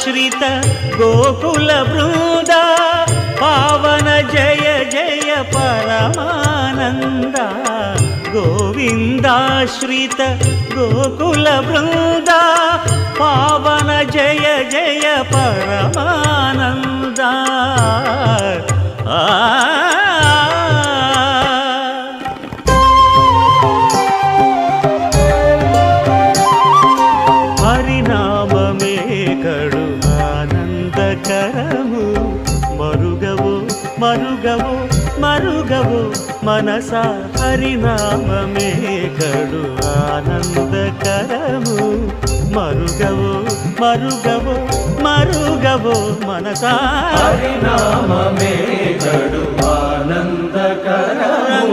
గోవిందాశ్రిత గోకుల బృంద పావన జయ జయ పరమానంద గోవిందాశ్రిత గోకుల బృంద పావన జయ జయ పరమానంద హరినామమే కడు ఆనందకరము మరుగవు మరుగవు మరుగవు మనసా హరినామమే కడు ఆనందకరము మరుగవు మరుగవు మరుగవు మనసా హరినామమే కడు ఆనందకరము